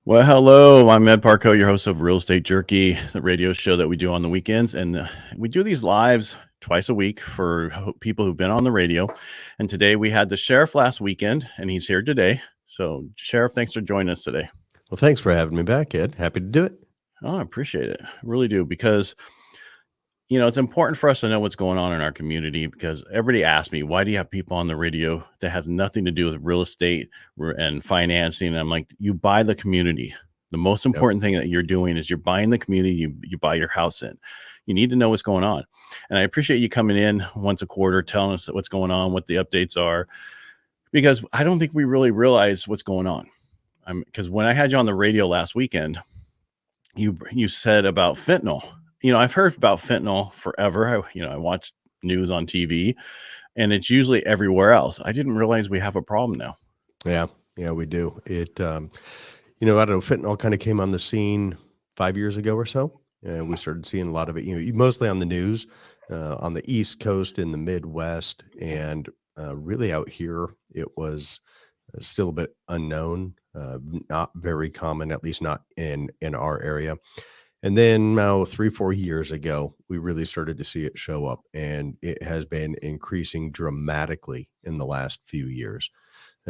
Well, hello. I'm Ed Parcaut, your host of Real Estate Jerky, the radio show that we do on the weekends. And we do these lives twice a week for people who've been on the radio. And today we had the sheriff last weekend, and he's here today. So, Sheriff, thanks for joining us today. Well, thanks for having me back, Ed. Happy to do it. Oh, I appreciate it. I really do. Because it's important for us to know what's going on in our community, because everybody asks me, why do you have people on the radio that has nothing to do with real estate and financing? And I'm like, you buy the community. The most important thing that you're doing is you're buying the community you buy your house in. You need to know what's going on. And I appreciate you coming in once a quarter, telling us what's going on, what the updates are, because I don't think we really realize what's going on. Because when I had you on the radio last weekend, you said about fentanyl. I've heard about fentanyl forever. I watched news on TV, and it's usually everywhere else. I didn't realize we have a problem now. Yeah, we do. It, I don't know, fentanyl kind of came on the scene 5 years ago or so, and we started seeing a lot of it, mostly on the news, on the East Coast, in the Midwest, and really out here, it was still a bit unknown, not very common, at least not in our area. And then now 3-4 years ago, we really started to see it show up, and it has been increasing dramatically in the last few years,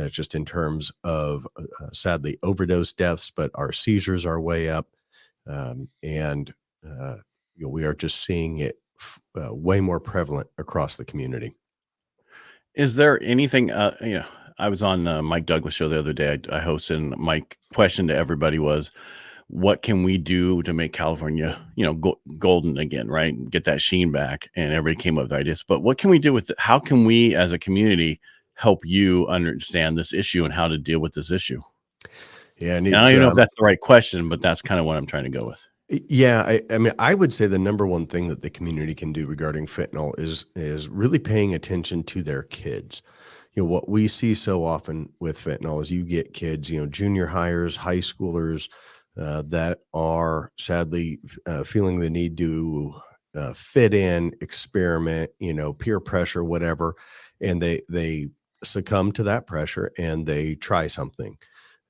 just in terms of, sadly, overdose deaths, but our seizures are way up. And we are just seeing it way more prevalent across the community. Is there anything, I was on Mike Douglas' show the other day. I hosted, and my question to everybody was, what can we do to make California, golden again, right? Get that sheen back. And everybody came up with ideas. But what can we do with it? How can we as a community help you understand this issue and how to deal with this issue? Yeah, and I don't even know if that's the right question, but that's kind of what I'm trying to go with. Yeah, I mean, I would say the number one thing that the community can do regarding fentanyl is really paying attention to their kids. What we see so often with fentanyl is you get kids, junior hires, high schoolers, that are sadly feeling the need to fit in, experiment, peer pressure, whatever, and they succumb to that pressure and they try something.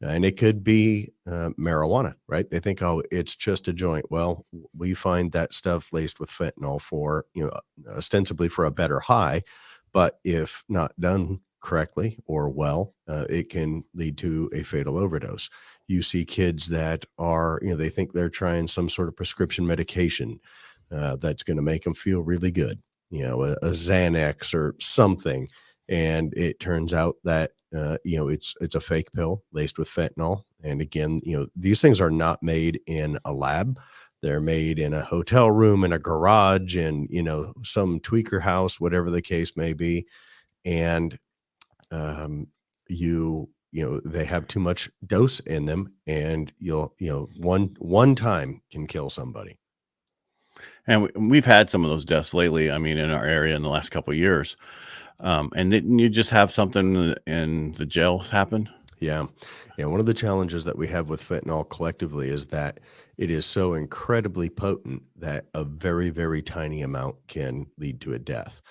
And it could be marijuana, right? They think, oh, it's just a joint. Well, we find that stuff laced with fentanyl for, ostensibly for a better high, but if not done correctly or well, it can lead to a fatal overdose. You see kids that are, they think they're trying some sort of prescription medication that's going to make them feel really good, a Xanax or something. And it turns out that, it's a fake pill laced with fentanyl. And again, these things are not made in a lab. They're made in a hotel room, in a garage, and, some tweaker house, whatever the case may be. And they have too much dose in them, and one time can kill somebody. And we've had some of those deaths lately. I mean, in our area in the last couple of years. And didn't you just have something in the jails happen? Yeah. One of the challenges that we have with fentanyl collectively is that it is so incredibly potent that a very, very tiny amount can lead to a death.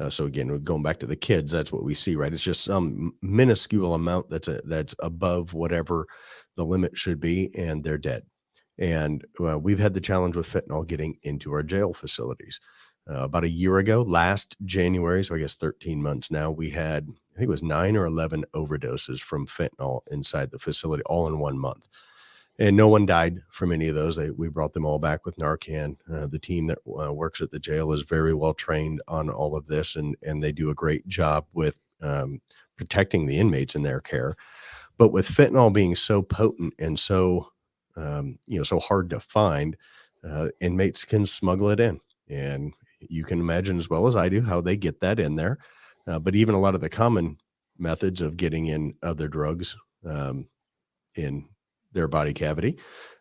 So again, going back to the kids, that's what we see, right? It's just some minuscule amount that's above whatever the limit should be, and they're dead. And we've had the challenge with fentanyl getting into our jail facilities. About a year ago, last January, so I guess 13 months now, we had, I think it was 9 or 11 overdoses from fentanyl inside the facility, all in 1 month. And no one died from any of those. We brought them all back with Narcan. The team that works at the jail is very well trained on all of this, and they do a great job with protecting the inmates in their care. But with fentanyl being so potent and so, so hard to find, inmates can smuggle it in. And you can imagine as well as I do how they get that in there. But even a lot of the common methods of getting in other drugs in their body cavity,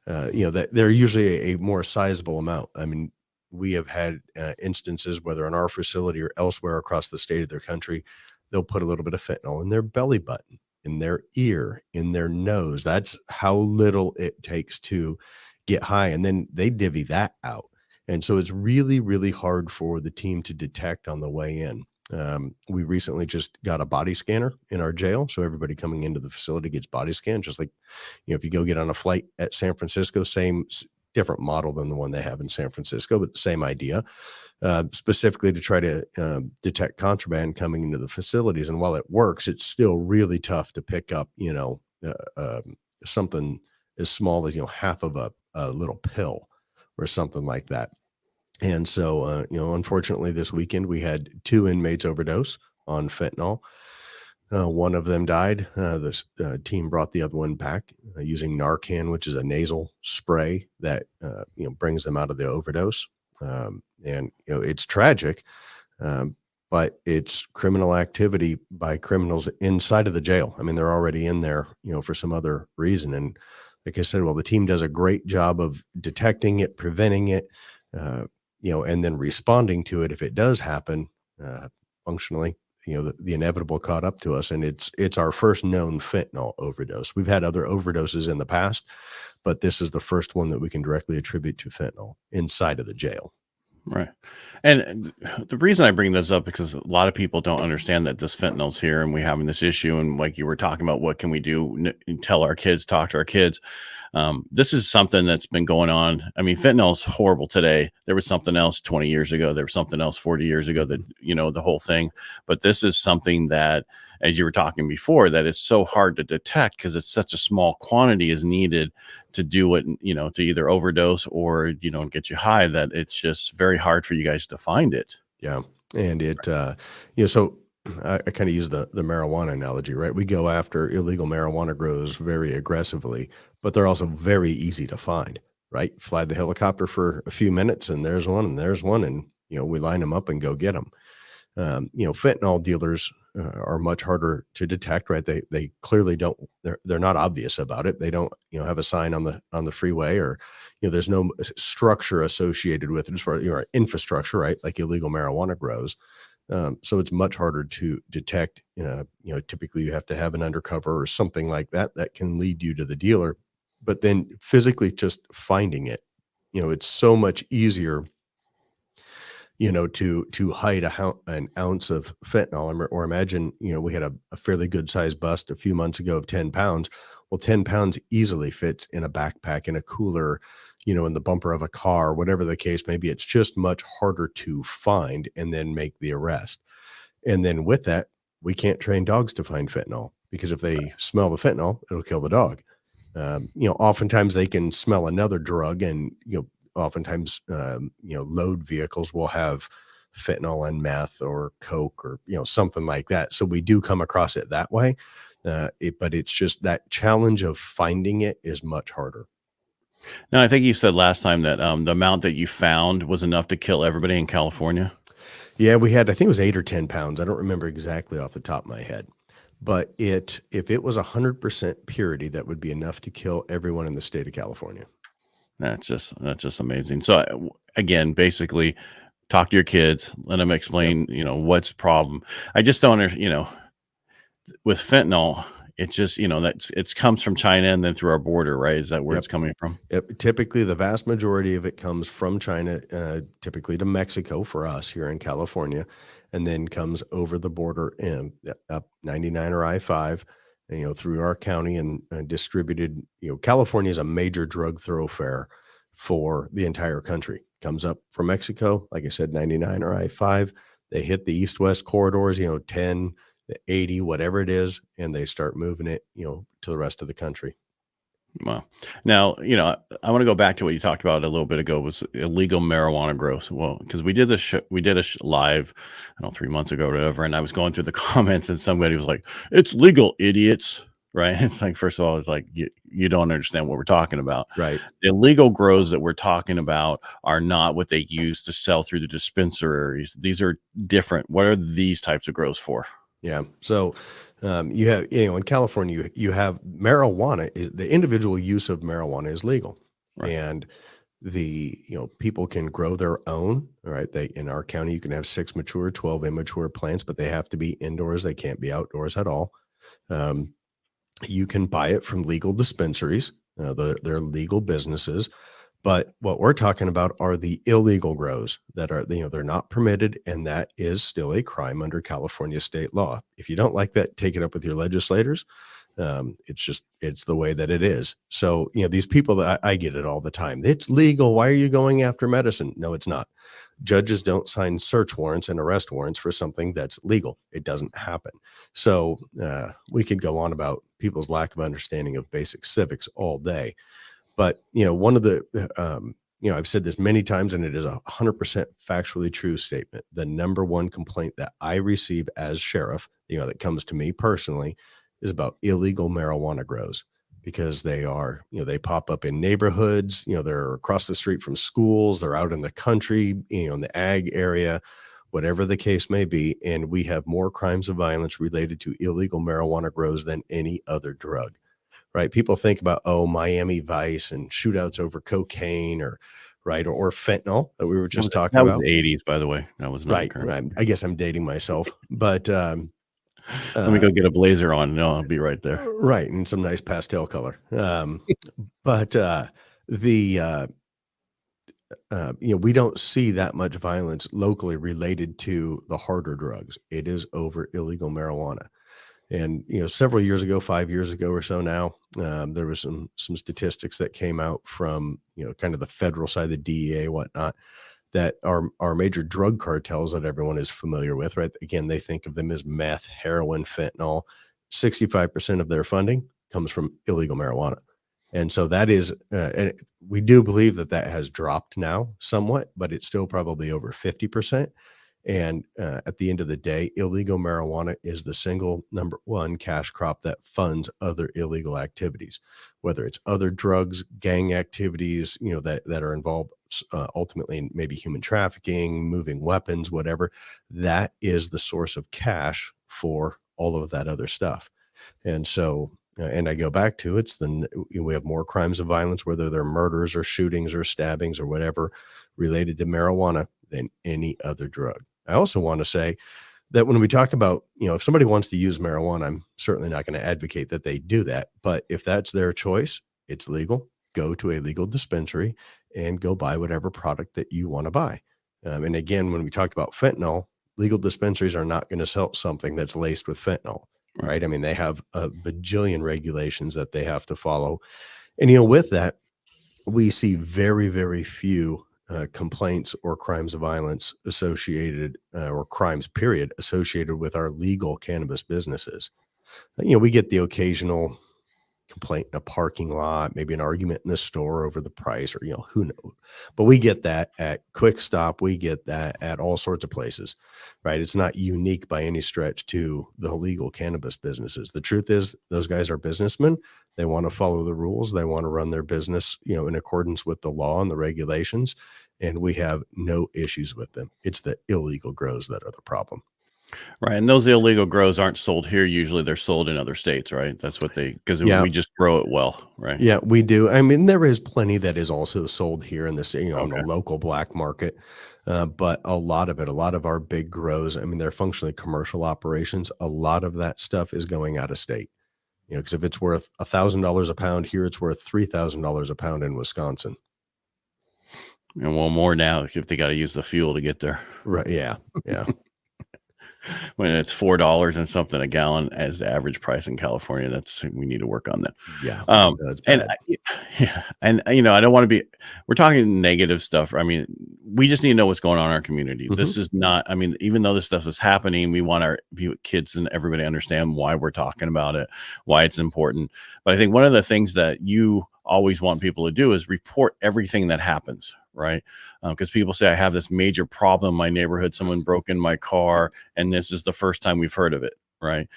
that they're usually a more sizable amount. I mean, we have had instances, whether in our facility or elsewhere across the state of their country, they'll put a little bit of fentanyl in their belly button, in their ear, in their nose. That's how little it takes to get high. And then they divvy that out. And so it's really, really hard for the team to detect on the way in. We recently just got a body scanner in our jail. So everybody coming into the facility gets body scanned, just like, if you go get on a flight at San Francisco, different model than the one they have in San Francisco, but the same idea, specifically to try to detect contraband coming into the facilities. And while it works, it's still really tough to pick up, something as small as, half of a little pill or something like that. And so, unfortunately, this weekend we had 2 inmates overdose on fentanyl. One of them died. This team brought the other one back using Narcan, which is a nasal spray that brings them out of the overdose. And it's tragic, but it's criminal activity by criminals inside of the jail. I mean, they're already in there, for some other reason. And like I said, well, the team does a great job of detecting it, preventing it. And then responding to it if it does happen functionally. The inevitable caught up to us, and it's our first known fentanyl overdose. We've had other overdoses in the past, but this is the first one that we can directly attribute to fentanyl inside of the jail. Right. And the reason I bring this up, because a lot of people don't understand that this fentanyl's here and we having this issue. And like you were talking about, what can we do? Tell our kids, talk to our kids. This is something that's been going on. I mean, fentanyl is horrible today. There was something else 20 years ago. There was something else 40 years ago, that, the whole thing. But this is something that, as you were talking before, that is so hard to detect because it's such a small quantity is needed to do it, to either overdose or, get you high, that it's just very hard for you guys to find it. Yeah. And it, so I kind of use the marijuana analogy, right? We go after illegal marijuana grows very aggressively, but they're also very easy to find, right? Fly the helicopter for a few minutes and there's one and there's one. And, we line them up and go get them. Fentanyl dealers are much harder to detect, right? They clearly don't, they're not obvious about it. They don't, have a sign on the freeway, or, there's no structure associated with it as far as, infrastructure, right? Like illegal marijuana grows. So it's much harder to detect. Typically you have to have an undercover or something like that can lead you to the dealer, but then physically just finding it, it's so much easier, to hide an ounce of fentanyl, or imagine, we had a fairly good sized bust a few months ago of 10 pounds. Well, 10 pounds easily fits in a backpack, in a cooler, in the bumper of a car, whatever the case may be. It's just much harder to find and then make the arrest. And then with that, we can't train dogs to find fentanyl, because if they smell the fentanyl, it'll kill the dog. Oftentimes they can smell another drug, and, oftentimes, load vehicles will have fentanyl and meth or coke or, something like that. So we do come across it that way. But it's just that challenge of finding it is much harder. Now, I think you said last time that the amount that you found was enough to kill everybody in California. Yeah, we had, I think it was 8 or 10 pounds. I don't remember exactly off the top of my head, but if it was 100% purity, that would be enough to kill everyone in the state of California. That's just amazing. So again, basically, talk to your kids, let them explain, what's the problem. I just don't understand, with fentanyl, it's just, it comes from China and then through our border, right? Is that where it's coming from? Yep. Typically, the vast majority of it comes from China, typically to Mexico for us here in California, and then comes over the border and up 99 or I-5, through our county and distributed. California is a major drug thoroughfare for the entire country. Comes up from Mexico, like I said, 99 or I-5. They hit the east-west corridors, 10, the 80, whatever it is, and they start moving it, to the rest of the country. Well, now, I want to go back to what you talked about a little bit ago, was illegal marijuana growth. Well, because we did a live, 3 months ago or whatever, and I was going through the comments and somebody was like, "It's legal, idiots." Right. It's like, first of all, it's like, you don't understand what we're talking about. Right. The illegal grows that we're talking about are not what they use to sell through the dispensaries. These are different. What are these types of grows for? Yeah. So you have, in California, you have marijuana. The individual use of marijuana is legal. Right. And the, people can grow their own. All right. In our county, you can have 6 mature, 12 immature plants, but they have to be indoors. They can't be outdoors at all. You can buy it from legal dispensaries. They're legal businesses, But what we're talking about are the illegal grows that are, they're not permitted, and that is still a crime under California state law. If you don't like that, take it up with your legislators. It's the way that it is. So, these people that I get it all the time. It's legal. Why are you going after medicine? No, it's not. Judges don't sign search warrants and arrest warrants for something that's legal. It doesn't happen. So we could go on about people's lack of understanding of basic civics all day. But, one of the, I've said this many times, and it is 100% factually true statement. The number one complaint that I receive as sheriff, that comes to me personally, is about illegal marijuana grows, because they are, they pop up in neighborhoods, they're across the street from schools, they're out in the country, in the ag area, whatever the case may be. And we have more crimes of violence related to illegal marijuana grows than any other drug. Right. People think about, Miami Vice and shootouts over cocaine or fentanyl that we were just talking about. That was the 80s, by the way. That was not current. Right. I guess I'm dating myself, but let me go get a blazer on. No, I'll be right there. Right. And some nice pastel color. We don't see that much violence locally related to the harder drugs. It is over illegal marijuana. And, several years ago, 5 years ago or so now, there was some statistics that came out from, kind of the federal side, the DEA, whatnot, that our major drug cartels that everyone is familiar with, right? Again, they think of them as meth, heroin, fentanyl. 65% of their funding comes from illegal marijuana. And so that is, and we do believe that has dropped now somewhat, but it's still probably over 50%. And at the end of the day, illegal marijuana is the single number one cash crop that funds other illegal activities, whether it's other drugs, gang activities, that are involved ultimately in maybe human trafficking, moving weapons, whatever. That is the source of cash for all of that other stuff. And so, and I go back to we have more crimes of violence, whether they're murders or shootings or stabbings or whatever related to marijuana, than any other drug. I also want to say that when we talk about, if somebody wants to use marijuana, I'm certainly not going to advocate that they do that. But if that's their choice, it's legal. Go to a legal dispensary and go buy whatever product that you want to buy. And again, when we talked about fentanyl, legal dispensaries are not going to sell something that's laced with fentanyl, right? I mean, they have a bajillion regulations that they have to follow. And, with that, we see very, very few complaints or crimes of violence associated or crimes period associated with our legal cannabis businesses. We get the occasional complaint in a parking lot, maybe an argument in the store over the price, or who knows, but we get that at Quick Stop. We get that at all sorts of places, right? It's not unique by any stretch to the legal cannabis businesses. The truth is, those guys are businessmen. They want to follow the rules. They want to run their business, in accordance with the law and the regulations. And we have no issues with them. It's the illegal grows that are the problem. Right. And those illegal grows aren't sold here. Usually they're sold in other states, right? That's what because we just grow it well, right? Yeah, we do. I mean, there is plenty that is also sold here in the state, on the local black market. But a lot of our big grows, I mean, they're functionally commercial operations. A lot of that stuff is going out of state, because if it's worth $1,000 a pound here, it's worth $3,000 a pound in Wisconsin. And more now if they got to use the fuel to get there. Right. Yeah. Yeah. When it's $4 and something a gallon as the average price in California, we need to work on that. Yeah. And I don't want to be, we're talking negative stuff. I mean, we just need to know what's going on in our community. Mm-hmm. This is not, I mean, even though this stuff is happening, we want our kids and everybody to understand why we're talking about it, why it's important. But I think one of the things that you always want people to do is report everything that happens, right? Because people say, I have this major problem in my neighborhood. Someone broke in my car, and this is the first time we've heard of it, right?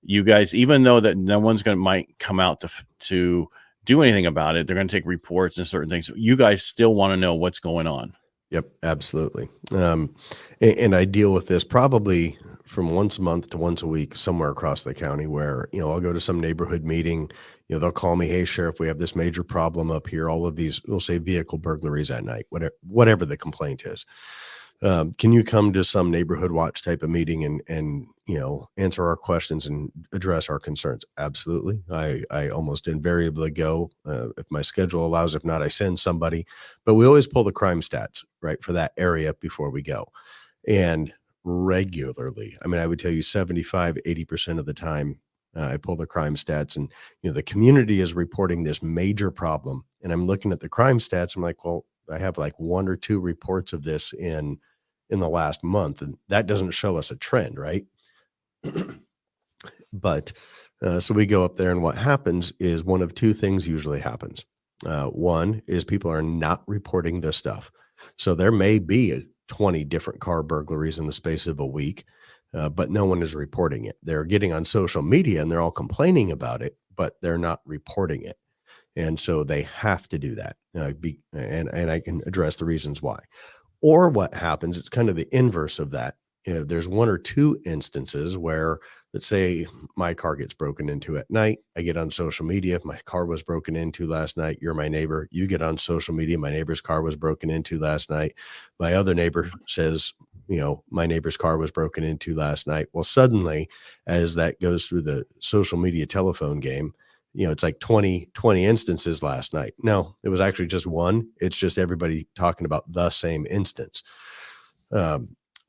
You guys, even though that no one's might come out to do anything about it, they're going to take reports and certain things. You guys still want to know what's going on. Yep, absolutely. And I deal with this probably from once a month to once a week somewhere across the county where, I'll go to some neighborhood meeting, they'll call me, hey, Sheriff, we have this major problem up here. All of these, we'll say vehicle burglaries at night, whatever the complaint is. Can you come to some neighborhood watch type of meeting and answer our questions and address our concerns? Absolutely. I almost invariably go if my schedule allows. If not, I send somebody. But we always pull the crime stats, right, for that area before we go. And regularly, I mean, I would tell you 75, 80% of the time, I pull the crime stats, and the community is reporting this major problem. And I'm looking at the crime stats. I'm like, well, I have like 1 or 2 reports of this in the last month, and that doesn't show us a trend, right? But so we go up there, and what happens is one of 2 things usually happens. One is people are not reporting this stuff. So there may be 20 different car burglaries in the space of a week, but no one is reporting it. They're getting on social media and they're all complaining about it, but they're not reporting it. And so they have to do that. And I can address the reasons why. Or what happens, it's kind of the inverse of that. There's 1 or 2 instances where, let's say my car gets broken into at night. I get on social media. My car was broken into last night. You're my neighbor. You get on social media. My neighbor's car was broken into last night. My other neighbor says, my neighbor's car was broken into last night. Well, suddenly, as that goes through the social media telephone game, it's like 20 instances last night. No, it was actually just 1. It's just everybody talking about the same instance.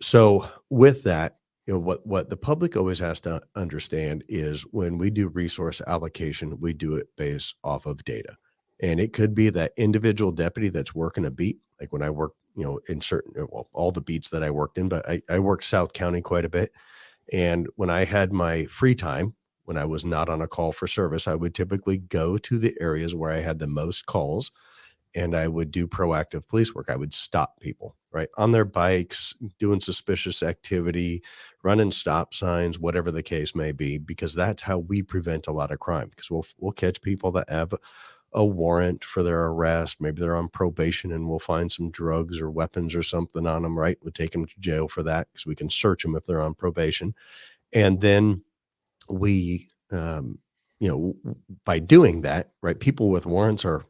So with that, what the public always has to understand is when we do resource allocation, we do it based off of data. And it could be that individual deputy that's working a beat. Like when I work, in all the beats that I worked in, but I worked South County quite a bit. And when I had my free time, when I was not on a call for service, I would typically go to the areas where I had the most calls, and I would do proactive police work. I would stop people, right, on their bikes, doing suspicious activity, running stop signs, whatever the case may be, because that's how we prevent a lot of crime. Because we'll catch people that have a warrant for their arrest. Maybe they're on probation, and we'll find some drugs or weapons or something on them, right? We'll take them to jail for that because we can search them if they're on probation. And then we, by doing that, right, people with warrants are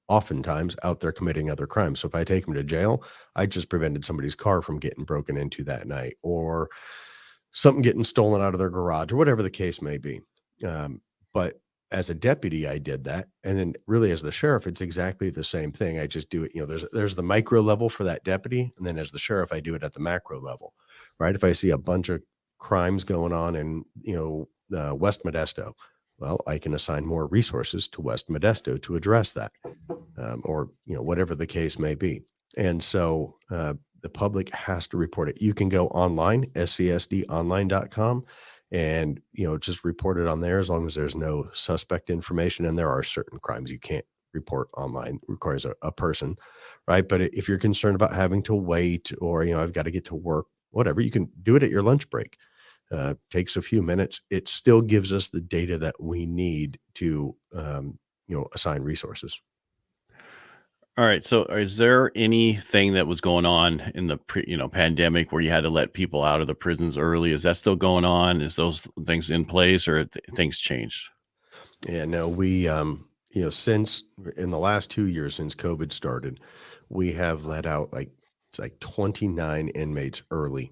oftentimes out there committing other crimes. So if I take them to jail, I just prevented somebody's car from getting broken into that night, or something getting stolen out of their garage, or whatever the case may be. But as a deputy, I did that. And then really as the sheriff, it's exactly the same thing. I just do it, there's the micro level for that deputy. And then as the sheriff, I do it at the macro level, right? If I see a bunch of crimes going on in, West Modesto, well, I can assign more resources to West Modesto to address that, or whatever the case may be. And so the public has to report it. You can go online, scsdonline.com, and just report it on there as long as there's no suspect information. And there are certain crimes you can't report online. It requires a person, right? But if you're concerned about having to wait, or I've got to get to work, whatever, you can do it at your lunch break. Takes a few minutes. It still gives us the data that we need to, assign resources. All right. So is there anything that was going on in the pandemic where you had to let people out of the prisons early? Is that still going on? Is those things in place, or things changed? Yeah, no, we, since in the last 2 years since COVID started, we have let out it's like 29 inmates early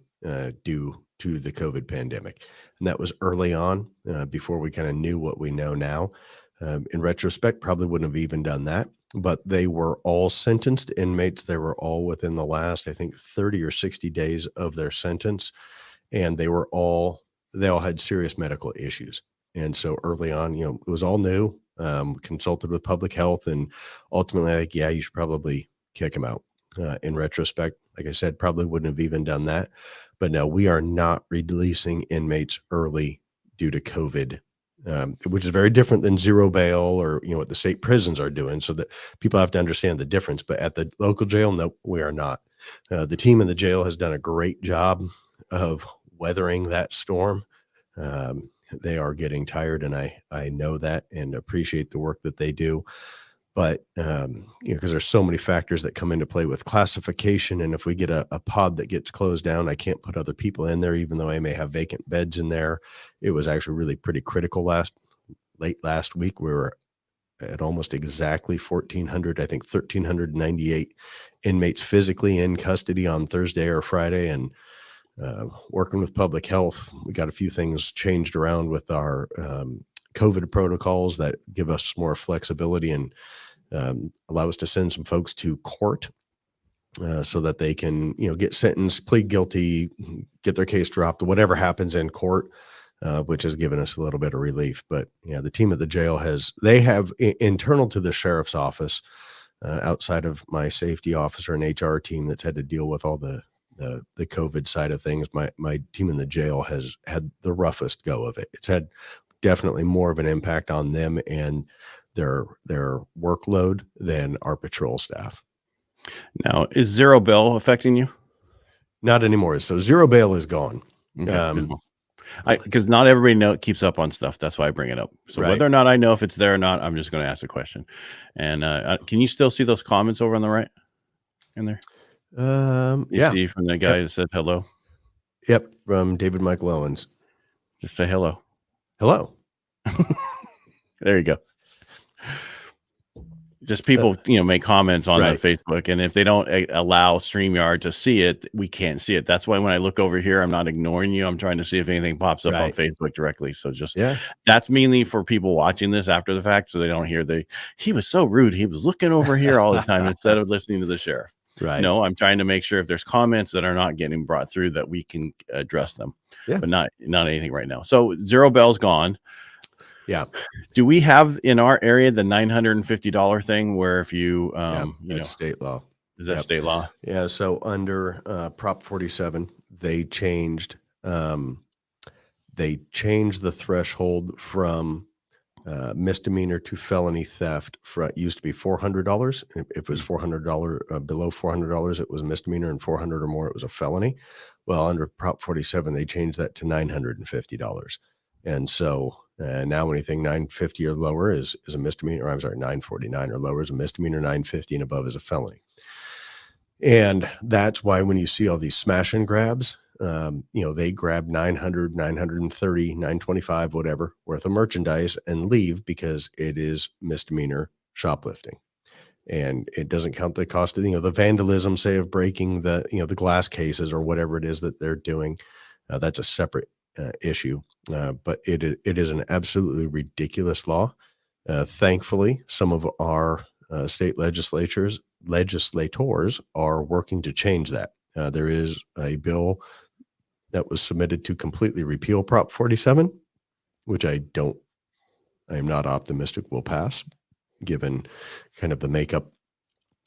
due to the COVID pandemic. And that was early on, before we kind of knew what we know now. In retrospect, probably wouldn't have even done that, but they were all sentenced inmates. They were all within the last, I think, 30 or 60 days of their sentence. And they all had serious medical issues. And so early on, it was all new, consulted with public health, and ultimately, yeah, you should probably kick them out. In retrospect, like I said, probably wouldn't have even done that. But no, we are not releasing inmates early due to COVID, which is very different than zero bail, or what the state prisons are doing. So that people have to understand the difference. But at the local jail, no, we are not. The team in the jail has done a great job of weathering that storm. They are getting tired, and I know that and appreciate the work that they do. But, because there's so many factors that come into play with classification. And if we get a pod that gets closed down, I can't put other people in there, even though I may have vacant beds in there. It was actually really pretty critical late last week. We were at almost exactly 1,400, I think 1,398 inmates physically in custody on Thursday or Friday. And working with public health, we got a few things changed around with our COVID protocols that give us more flexibility and allow us to send some folks to court so that they can, get sentenced, plead guilty, get their case dropped, whatever happens in court, which has given us a little bit of relief. But the team at the jail they have internal to the sheriff's office, outside of my safety officer and HR team that's had to deal with all the COVID side of things. My team in the jail has had the roughest go of it. It's had definitely more of an impact on them and their workload than our patrol staff. Now, is zero bail affecting you? Not anymore. So zero bail is gone. Okay. Because not everybody keeps up on stuff. That's why I bring it up. So whether or not I know if it's there or not, I'm just going to ask a question. And can you still see those comments over on the right in there? You see from the guy that said hello? Yep. From David Michael Owens. Just say hello. Hello. There you go. Just people, make comments on that Facebook. And if they don't allow StreamYard to see it, we can't see it. That's why when I look over here, I'm not ignoring you. I'm trying to see if anything pops up on Facebook directly. So that's mainly for people watching this after the fact. So they don't hear he was so rude. He was looking over here all the time instead of listening to the sheriff. Right. No, I'm trying to make sure if there's comments that are not getting brought through that we can address them, but not anything right now. So zero bail's gone. Yeah. Do we have in our area the $950 thing where if you, that's state law. Is that state law? Yeah. So under Prop 47, they changed the threshold from misdemeanor to felony theft. It used to be $400. If it was $400 below $400, it was a misdemeanor, and 400 or more, it was a felony. Well, under Prop 47, they changed that to $950. And so now anything $950 or lower is a misdemeanor. I'm sorry, $949 or lower is a misdemeanor, $950 and above is a felony. And that's why when you see all these smash and grabs, they grab 900, 930, 925, whatever worth of merchandise and leave because it is misdemeanor shoplifting. And it doesn't count the cost of, the vandalism, say, of breaking the glass cases or whatever it is that they're doing. That's a separate issue. But it is an absolutely ridiculous law. Thankfully, some of our state legislators are working to change that. There is a bill that was submitted to completely repeal Prop 47, which I am not optimistic will pass, given kind of the makeup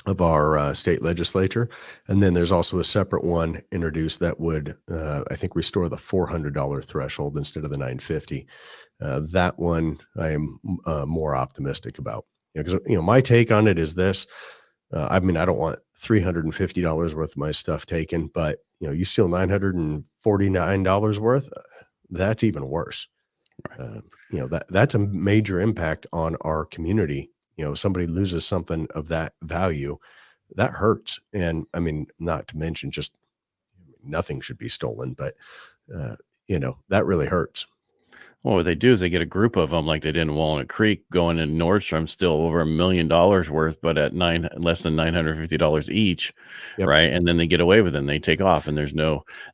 of our state legislature. And then there's also a separate one introduced that would, I think, restore the $400 threshold instead of the $950. That one I am more optimistic about. Because my take on it is this. I don't want $350 worth of my stuff taken, but you steal $949 worth, that's even worse. That's a major impact on our community. Somebody loses something of that value, that hurts. And not to mention just nothing should be stolen, but that really hurts. Well, what they do is they get a group of them like they did in Walnut Creek going in Nordstrom, still over $1 million worth, but at less than $950 each. Yep. Right. And then they get away with it and they take off. And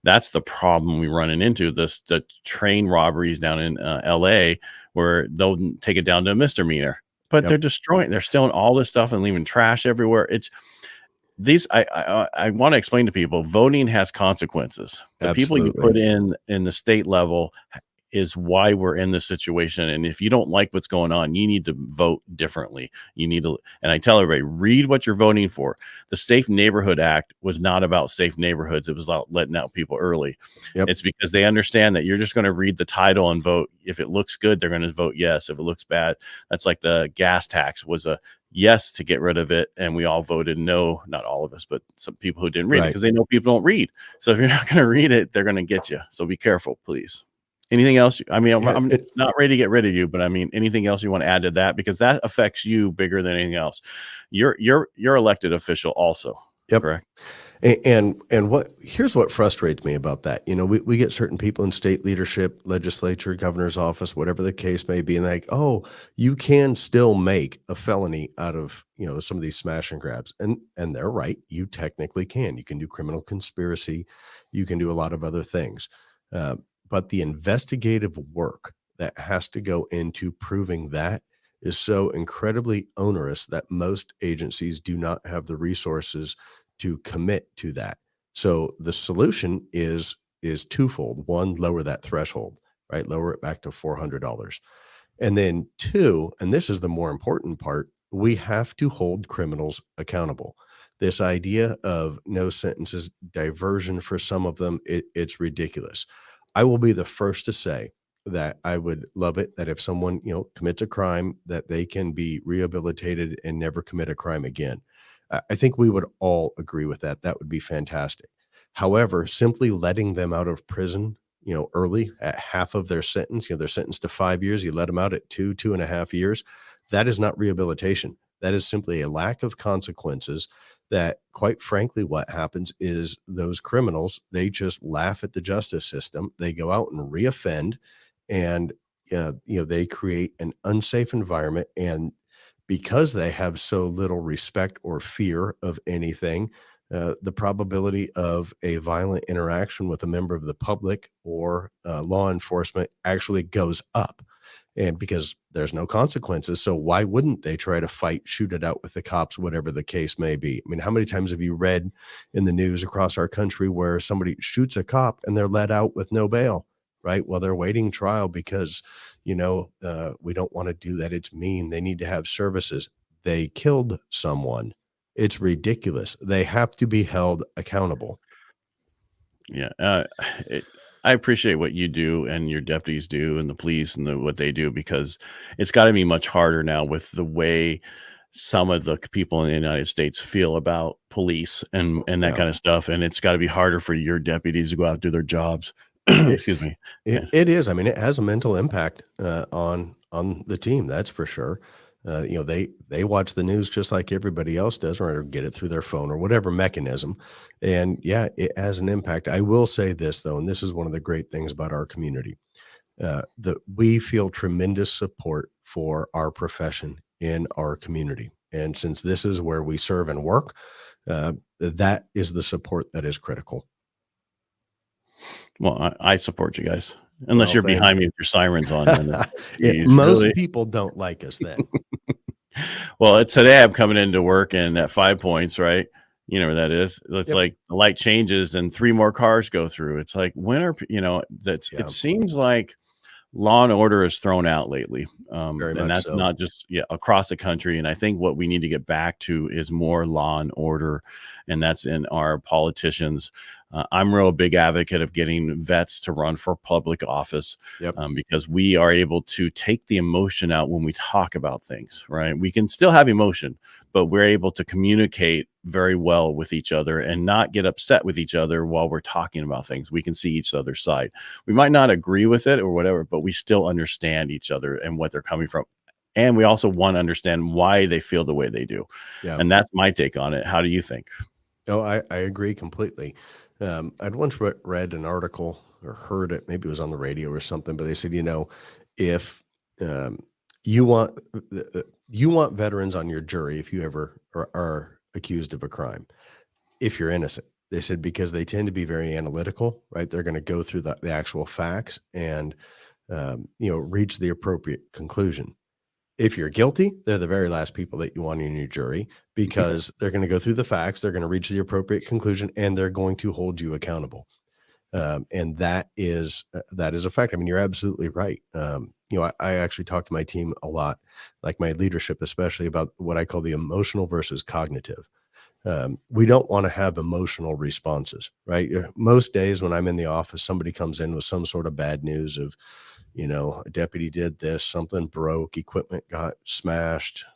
that's the problem we're running into, the train robberies down in LA, where they'll take it down to a misdemeanor, but they're stealing all this stuff and leaving trash everywhere. I want to explain to people, voting has consequences. The Absolutely. people you put in the state level is why we're in this situation. And if you don't like what's going on, you need to vote differently. You need to, and I tell everybody, read what you're voting for. The Safe Neighborhood Act was not about safe neighborhoods. It was about letting out people early. Yep. It's because they understand that you're just going to read the title and vote. If it looks good, they're going to vote yes. If it looks bad, that's like the gas tax was a yes to get rid of it. And we all voted no, not all of us, but some people who didn't read it because they know people don't read. So if you're not going to read it, they're going to get you. So be careful, please. Anything else? I'm not ready to get rid of you, but anything else you want to add to that? Because that affects you bigger than anything else. You're elected official also. Yep. Correct. And here's what frustrates me about that. We get certain people in state leadership, legislature, governor's office, whatever the case may be, and like, oh, you can still make a felony out of some of these smash and grabs, and they're right. You technically can. You can do criminal conspiracy, you can do a lot of other things, uh, but the investigative work that has to go into proving that is so incredibly onerous that most agencies do not have the resources to commit to that. So the solution is twofold. One, lower that threshold, right? Lower it back to $400. And then two, and this is the more important part, we have to hold criminals accountable. This idea of no sentences, diversion for some of them, it's ridiculous. I will be the first to say that I would love it that if someone, commits a crime, that they can be rehabilitated and never commit a crime again. I think we would all agree with that. That would be fantastic. However, simply letting them out of prison, early at half of their sentence, they're sentenced to 5 years, you let them out at 2.5 years. That is not rehabilitation. That is simply a lack of consequences that, quite frankly, what happens is those criminals, they just laugh at the justice system. They go out and reoffend, and they create an unsafe environment. And because they have so little respect or fear of anything, the probability of a violent interaction with a member of the public or law enforcement actually goes up. And because there's no consequences, so why wouldn't they try to fight, shoot it out with the cops, whatever the case may be? I mean, how many times have you read in the news across our country where somebody shoots a cop and they're let out with no bail, right? Well, they're waiting trial because, we don't want to do that. It's mean. They need to have services. They killed someone. It's ridiculous. They have to be held accountable. Yeah. I appreciate what you do and your deputies do and the police and what they do, because it's got to be much harder now with the way some of the people in the United States feel about police and that Yeah. kind of stuff. And it's got to be harder for your deputies to go out and do their jobs. It, Excuse me. it is. I mean, it has a mental impact on the team. That's for sure. They watch the news just like everybody else does, or get it through their phone or whatever mechanism. And yeah, it has an impact. I will say this though, and this is one of the great things about our community, that we feel tremendous support for our profession in our community. And since this is where we serve and work, that is the support that is critical. Well, I support you guys. Unless Well, you're thank behind you. me with your sirens on, then it's Yeah, geez, most really? people don't like us then. Well, today I'm coming into work and at 5 points, right? You know where that is. It's Yep. like the light changes and 3 more cars go through. It's like, when are, Yeah, it seems like law and order is thrown out lately. very And much that's so. not just across the country. And I think what we need to get back to is more law and order, and that's in our politicians. I'm real big advocate of getting vets to run for public office, Yep. because we are able to take the emotion out when we talk about things, right? We can still have emotion, but we're able to communicate very well with each other and not get upset with each other while we're talking about things. We can see each other's side. We might not agree with it or whatever, but we still understand each other and what they're coming from. And we also want to understand why they feel the way they do. Yeah. And that's my take on it. How do you think? Oh, I agree completely. I'd once read an article or heard it, maybe it was on the radio or something, but they said, if um, you want you want veterans on your jury if you ever are accused of a crime, if you're innocent. They said because they tend to be very analytical, right? They're going to go through the actual facts and reach the appropriate conclusion. If you're guilty, they're the very last people that you want in your jury because they're going to go through the facts, they're going to reach the appropriate conclusion, and they're going to hold you accountable. And that is a fact. I mean, you're absolutely right. I actually talk to my team a lot, like my leadership, especially about what I call the emotional versus cognitive. We don't want to have emotional responses, right? Most days when I'm in the office, somebody comes in with some sort of bad news of, a deputy did this, something broke, equipment got smashed,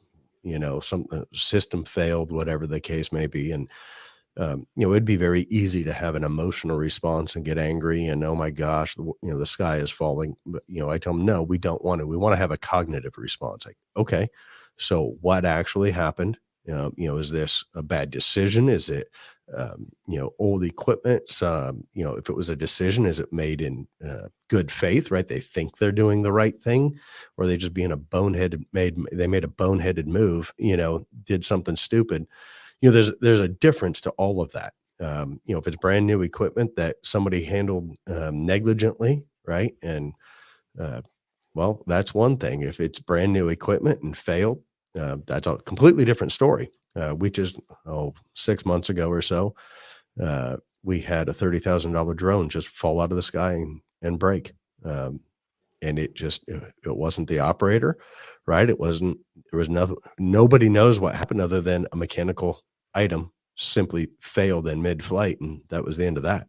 some system failed, whatever the case may be. And, it'd be very easy to have an emotional response and get angry and, oh my gosh, the sky is falling. But, I tell them, no, we don't want to. We want to have a cognitive response. Like, okay, so what actually happened? Is this a bad decision? Is it, old equipment? If it was a decision, is it made in good faith, right? They think they're doing the right thing, or are they just being they made a boneheaded move, did something stupid. There's a difference to all of that. If it's brand new equipment that somebody handled negligently, right? And well, that's one thing. If it's brand new equipment and failed, that's a completely different story. We just 6 months ago or so, we had a $30,000 drone just fall out of the sky and break. And it wasn't the operator, right? There was nobody knows what happened other than a mechanical item simply failed in mid-flight, and that was the end of that.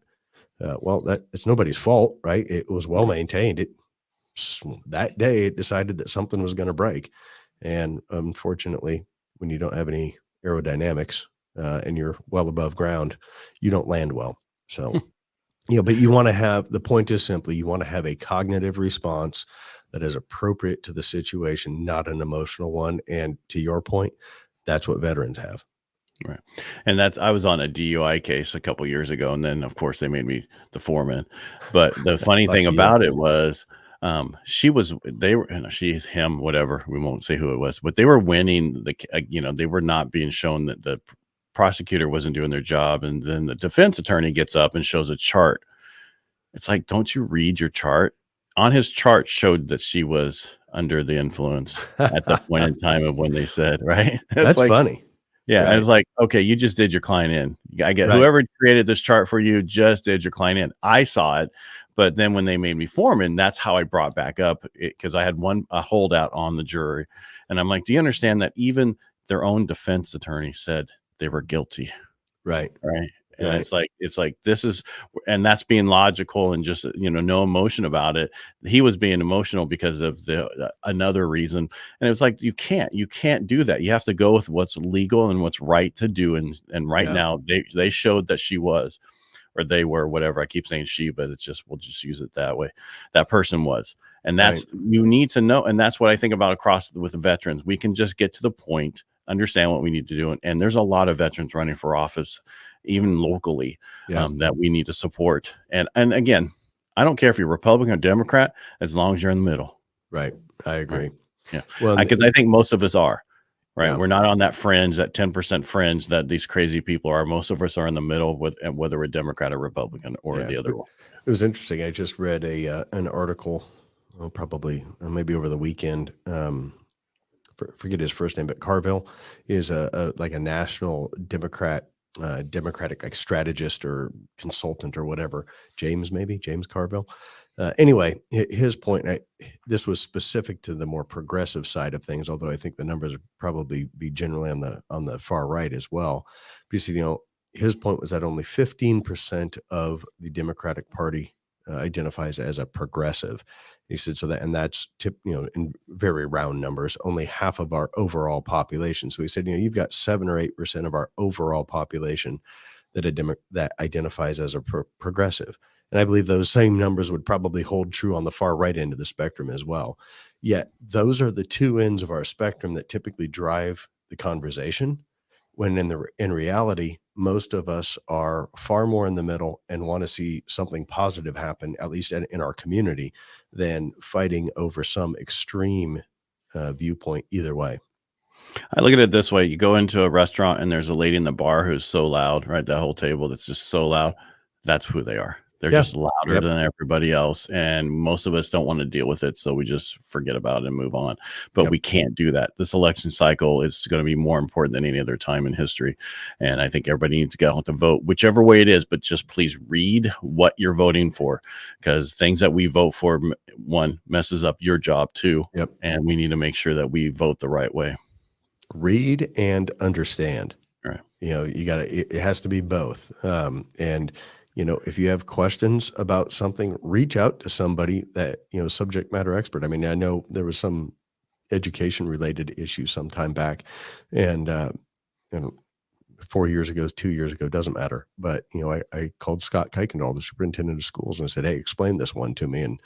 It's nobody's fault, right? It was well maintained. That day it decided that something was going to break, and unfortunately, when you don't have any aerodynamics and you're well above ground, you don't land well. So, but you want to have, the point is simply, you want to have a cognitive response that is appropriate to the situation, not an emotional one. And to your point, that's what veterans have. Right. And I was on a DUI case a couple years ago. And then of course they made me the foreman. But the funny thing about it was, she's him, whatever, we won't say who it was, but they were winning they were not being shown that the prosecutor wasn't doing their job. And then the defense attorney gets up and shows a chart. It's like, don't you read your chart? On his chart showed that she was under the influence at the point in time of when they said, right? That's funny. Yeah. Right. I was like, okay, you just did your client in. I get whoever created this chart for you just did your client in. I saw it. But then when they made me foreman, that's how I brought back up, because I had a holdout on the jury. And I'm like, do you understand that even their own defense attorney said they were guilty? Right. Right. And it's like this is, and that's being logical and just, no emotion about it. He was being emotional because of another reason. And it was like, you can't do that. You have to go with what's legal and what's right to do. And right now they showed that she was, or they were, whatever. I keep saying she, but we'll just use it that way. That person was. And that's, you need to know. And that's what I think about across with the veterans. We can just get to the point, understand what we need to do. And there's a lot of veterans running for office, even locally, that we need to support. And again, I don't care if you're Republican or Democrat, as long as you're in the middle. Right. I agree. Right. Yeah. Well, because I think most of us are. Right. Yeah. We're not on that fringe, that 10% fringe that these crazy people are. Most of us are in the middle, whether we're Democrat or Republican or the other one. It was interesting. I just read an article, probably maybe over the weekend. Forget his first name, but Carville is a national Democratic like strategist or consultant or whatever. James Carville. Anyway, his point, this was specific to the more progressive side of things, although I think the numbers would probably be generally on the far right as well. Because, his point was that only 15% of the Democratic Party identifies as a progressive. He said, that's in very round numbers, only half of our overall population. So he said, you've got 7 or 8% of our overall population that identifies as a progressive. And I believe those same numbers would probably hold true on the far right end of the spectrum as well. Yet those are the two ends of our spectrum that typically drive the conversation, when in reality, most of us are far more in the middle and want to see something positive happen, at least in our community, than fighting over some extreme viewpoint either way. I look at it this way. You go into a restaurant and there's a lady in the bar who's so loud, right? That whole table that's just so loud. That's who they are. They're just louder than everybody else. And most of us don't want to deal with it. So we just forget about it and move on. But we can't do that. This election cycle is going to be more important than any other time in history. And I think everybody needs to get out to vote, whichever way it is. But just please read what you're voting for, because things that we vote for, one, messes up your job too. And we need to make sure that we vote the right way. Read and understand. Right. It has to be both. And if you have questions about something, reach out to somebody that, subject matter expert. I mean, I know there was some education related issue some time back, and 4 years ago, 2 years ago, doesn't matter. But, I called Scott Kuykendall, the superintendent of schools, and I said, hey, explain this one to me. And,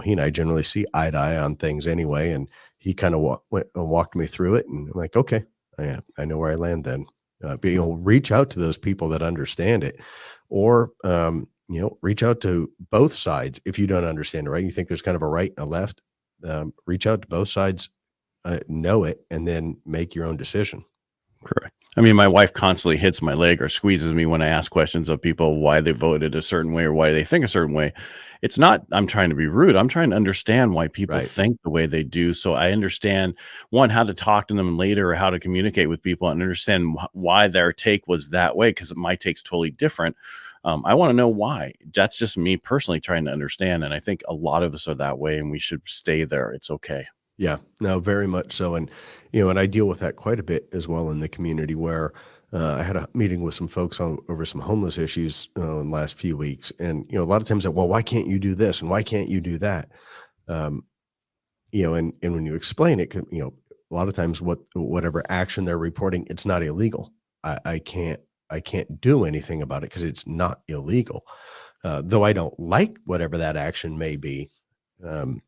he and I generally see eye to eye on things anyway. And he kind of walked me through it, and I'm like, okay, Yeah, I know where I land then. But, reach out to those people that understand it, or, reach out to both sides if you don't understand it, right? You think there's kind of a right and a left, reach out to both sides, know it, and then make your own decision. Correct. I mean, my wife constantly hits my leg or squeezes me when I ask questions of people why they voted a certain way or why they think a certain way. It's not I'm trying to be rude. I'm trying to understand why people Right. think the way they do. So I understand, one, how to talk to them later or how to communicate with people and understand why their take was that way, because my take's totally different. I want to know why. That's just me personally trying to understand. And I think a lot of us are that way, and we should stay there. It's okay. Yeah, no, very much so. And, and I deal with that quite a bit as well in the community where I had a meeting with some folks over some homeless issues in the last few weeks. And, a lot of times, well, why can't you do this? And why can't you do that? Um, and when you explain it, a lot of times whatever action they're reporting, it's not illegal. I can't do anything about it because it's not illegal. Though I don't like whatever that action may be.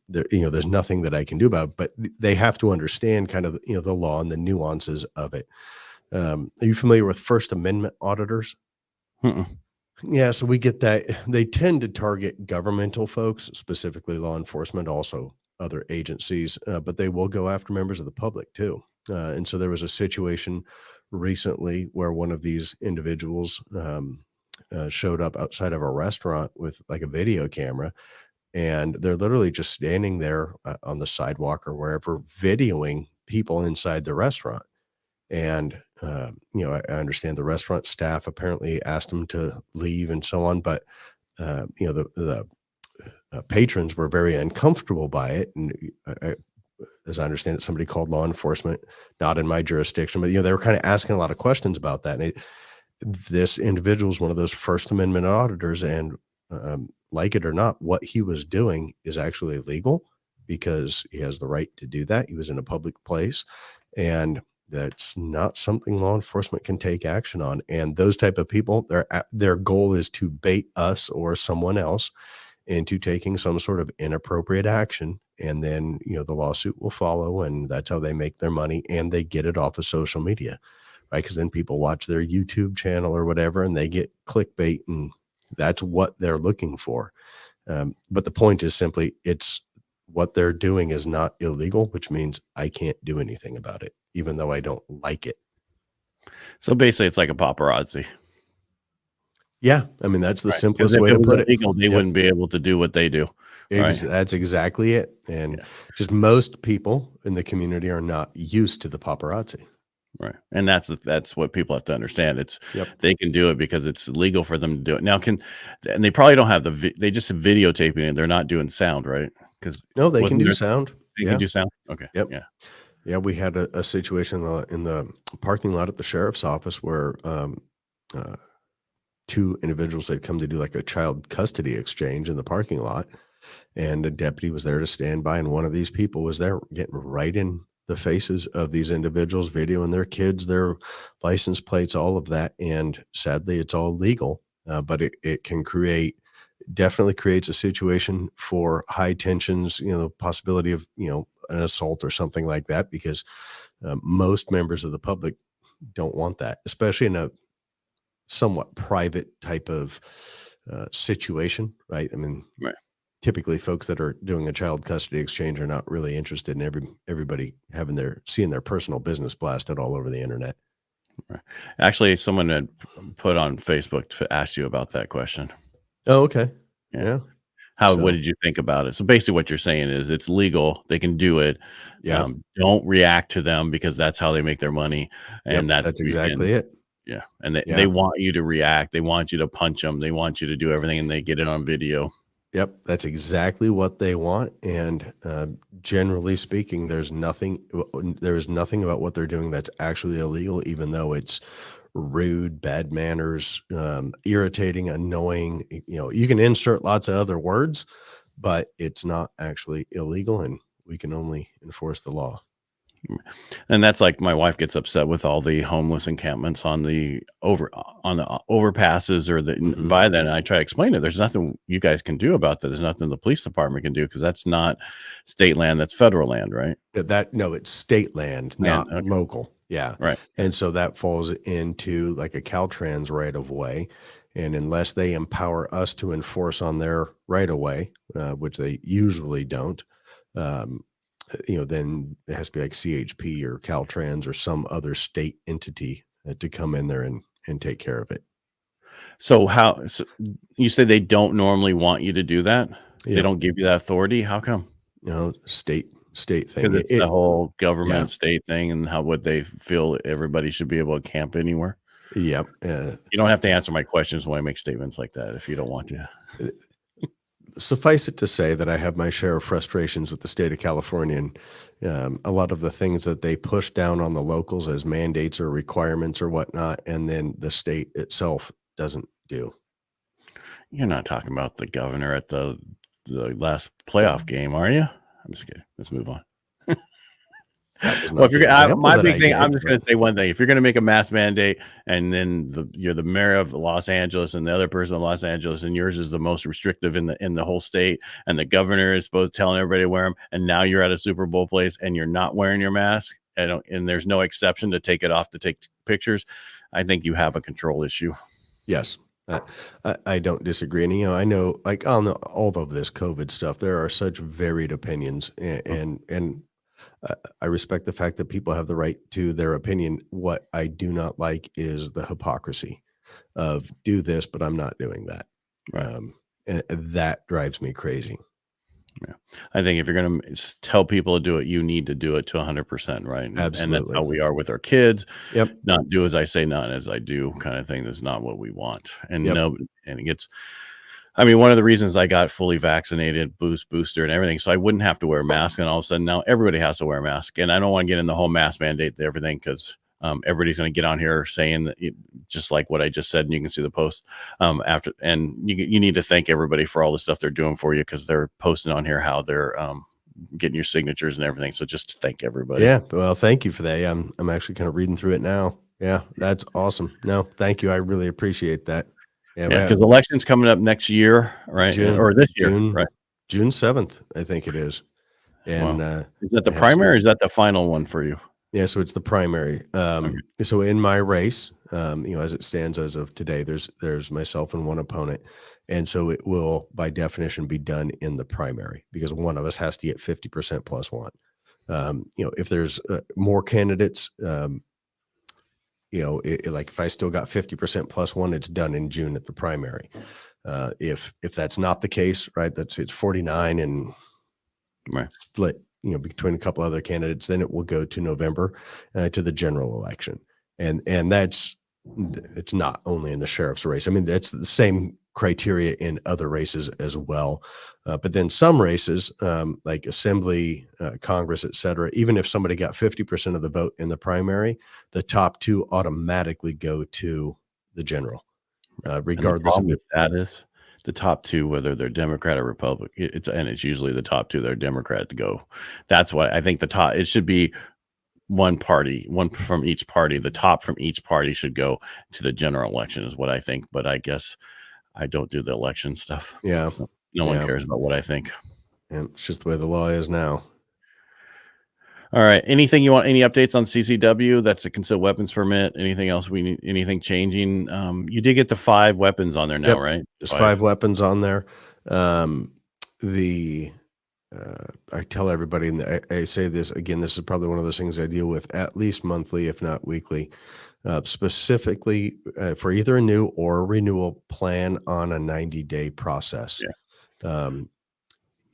There's nothing that I can do about it, but they have to understand kind of, the law and the nuances of it. Are you familiar with First Amendment auditors? Mm-mm. Yeah. So we get that. They tend to target governmental folks, specifically law enforcement, also other agencies, but they will go after members of the public too. And so there was a situation recently where one of these individuals showed up outside of a restaurant with like a video camera. And they're literally just standing there on the sidewalk or wherever, videoing people inside the restaurant. And, I understand the restaurant staff apparently asked them to leave and so on, but, the patrons were very uncomfortable by it. And as I understand it, somebody called law enforcement, not in my jurisdiction, but, they were kind of asking a lot of questions about that. And this individual is one of those First Amendment auditors, and like it or not, what he was doing is actually illegal because he has the right to do that. He was in a public place, and that's not something law enforcement can take action on. And those type of people, their goal is to bait us or someone else into taking some sort of inappropriate action. And then, the lawsuit will follow, and that's how they make their money, and they get it off of social media, right? Because then people watch their YouTube channel or whatever, and they get clickbait, and that's what they're looking for. But the point is simply, it's what they're doing is not illegal, which means I can't do anything about it, even though I don't like it. So basically, it's like a paparazzi. Yeah. I mean, that's the Right. simplest If way it to was put it. illegal, they Yep. wouldn't be able to do what they do. Right. That's exactly it. And Yeah. just most people in the community are not used to the paparazzi. Right. And that's what people have to understand. Yep. They can do it because it's legal for them to do it. Now, and they probably don't have they just videotaping it. They're not doing sound, right? Because No, they can do sound. They can do sound. Okay. Yep. Yeah. Yeah. We had a situation in the parking lot at the sheriff's office where two individuals had come to do like a child custody exchange in the parking lot, and a deputy was there to stand by, and one of these people was there getting right in the faces of these individuals, videoing their kids, their license plates, all of that. And sadly, it's all legal, but it can definitely creates a situation for high tensions, the possibility of, an assault or something like that, because most members of the public don't want that, especially in a somewhat private type of situation, right? I mean, Right. Typically folks that are doing a child custody exchange are not really interested in everybody seeing their personal business blasted all over the internet. Right. Actually, someone had put on Facebook to ask you about that question. Oh, okay. Yeah. Yeah. What did you think about it? So basically what you're saying is it's legal. They can do it. Yeah. Don't react to them because that's how they make their money. And that's exactly it. Yeah. And they want you to react. They want you to punch them. They want you to do everything, and they get it on video. Yep, that's exactly what they want. And generally speaking, there is nothing about what they're doing that's actually illegal, even though it's rude, bad manners, irritating, annoying. You can insert lots of other words, but it's not actually illegal, and we can only enforce the law. And that's like my wife gets upset with all the homeless encampments on the overpasses or by then. I try to explain it. There's nothing you guys can do about that. There's nothing the police department can do because that's not state land. That's federal land, right? No, it's state land, not local. Yeah. Right. And so that falls into like a Caltrans right of way. And unless they empower us to enforce on their right of way, which they usually don't, um, then it has to be like CHP or Caltrans or some other state entity to come in there and take care of it. So you say they don't normally want you to do that? They Yeah. don't give you that authority? How come? State thing. Because it's the whole Yeah. government state thing and how would they feel everybody should be able to camp anywhere? Yep. You don't have to answer my questions when I make statements like that if you don't want to. Suffice it to say that I have my share of frustrations with the state of California, and a lot of the things that they push down on the locals as mandates or requirements or whatnot, and then the state itself doesn't do. You're not talking about the governor at the last playoff game, are you? I'm just kidding. Let's move on. Well, if you're my big thing, I'm just going to say one thing. If you're going to make a mask mandate and then you're the mayor of Los Angeles and the other person in Los Angeles and yours is the most restrictive in the whole state and the governor is supposed to telling everybody to wear them and now you're at a Super Bowl place and you're not wearing your mask and there's no exception to take it off to take pictures, I think you have a control issue. Yes. I don't disagree. And, I know like on all of this COVID stuff, there are such varied opinions and I respect the fact that people have the right to their opinion. What I do not like is the hypocrisy of do this, but I'm not doing that. Right. And that drives me crazy. Yeah. I think if you're going to tell people to do it, you need to do it to 100%. Right. Absolutely. And that's how we are with our kids. Yep. Not do as I say, not as I do kind of thing. That's not what we want. And and it gets, one of the reasons I got fully vaccinated, booster and everything, so I wouldn't have to wear a mask. And all of a sudden now everybody has to wear a mask. And I don't want to get in the whole mask mandate to everything because everybody's going to get on here saying that just like what I just said. And you can see the post after. And you need to thank everybody for all the stuff they're doing for you because they're posting on here how they're getting your signatures and everything. So just thank everybody. Yeah. Well, thank you for that. I'm actually kind of reading through it now. Yeah, that's awesome. No, thank you. I really appreciate that. Yeah, because election's coming up next year, right? Or this year, right? June 7th, I think it is. And is that the primary or is that the final one for you? Yeah, so it's the primary. Okay. So in my race, as it stands as of today, there's myself and one opponent. And so it will, by definition, be done in the primary because one of us has to get 50% plus one. If there's more candidates, like if I still got 50% plus one, it's done in June at the primary. If that's not the case, right, it's 49 and split, between a couple other candidates, then it will go to November to the general election. And it's not only in the sheriff's race. That's the same criteria in other races as well. But then some races, like Assembly, Congress, et cetera, even if somebody got 50% of the vote in the primary, the top two automatically go to the general, regardless of that is the top two, whether they're Democrat or Republican. It's usually the top two, they're Democrat to go. That's why I think it should be one from each party. The top from each party should go to the general election is what I think. But I guess I don't do the election stuff. Yeah. No one cares about what I think. And it's just the way the law is now. All right. Anything you want? Any updates on CCW? That's a concealed weapons permit. Anything else we need? Anything changing? You did get the 5 weapons on there now, right? There's 5 weapons on there. I tell everybody, and I say this again, this is probably one of those things I deal with at least monthly, if not weekly, specifically for either a new or a renewal, plan on a 90-day process. Yeah.